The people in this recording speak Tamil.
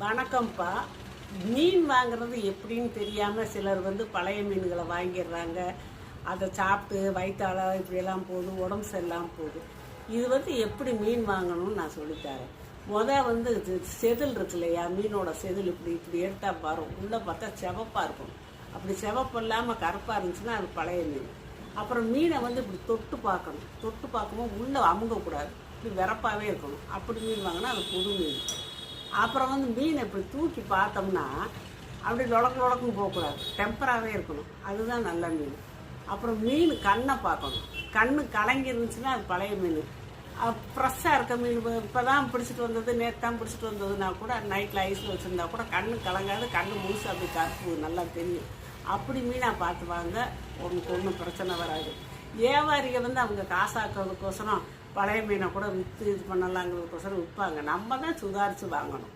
வணக்கம்ப்பா. மீன் வாங்குறது எப்படின்னு தெரியாமல் சிலர் பழைய மீன்களை வாங்கிடுறாங்க. அதை சாப்பிட்டு வயிற்றால இப்படியெல்லாம் போகுது, உடம்பு சரியில்லாமல் போகுது. இது எப்படி மீன் வாங்கணும்னு நான் சொல்லித்தரேன். செதில் இருக்கு இல்லையா, மீனோட செதில் இப்படி இப்படி எடுத்தால் வரும். உள்ளே பார்த்தா செவப்பாக இருக்கணும். அப்படி செவப்பு இல்லாமல் கருப்பாக இருந்துச்சுன்னா அது பழைய மீன். அப்புறம் மீனை இப்படி தொட்டு பார்க்கணும். தொட்டு பார்க்கும்போது உள்ளே அமுங்கக்கூடாது, இப்படி விறப்பாகவே இருக்கணும். அப்படி மீன் வாங்கினா அது புது மீன். அப்புறம் மீனை இப்படி தூக்கி பார்த்தோம்னா அப்படி லொடக்குன்னு போகக்கூடாது, டெம்பராகவே இருக்கணும். அதுதான் நல்ல மீன். அப்புறம் மீன் கண்ணை பார்க்கணும். கண்ணு கலங்கி இருந்துச்சுன்னா அது பழைய மீன். ஃப்ரெஷ்ஷாக இருக்க மீன் இப்போ தான் பிடிச்சிட்டு வந்தது, நேற்று தான் பிடிச்சிட்டு வந்ததுன்னா கூட நைட்டில் ஐஸில் வச்சுருந்தா கூட கண்ணு கலங்காது, கண்ணு முழுசு அப்படி கருப்பு நல்லா தெரியும். அப்படி மீனாக பார்த்து வாங்க, உனக்கு ஒன்றும் பிரச்சனை வராது. வியாபாரிகள் அவங்க காசாக்கிறதுக்கோசரம் பழைய மீனை கூட விற்று இது பண்ணலாங்கிறதுக்கோசரம் விற்பாங்க. நம்ம தான் சுதாரித்து வாங்கணும்.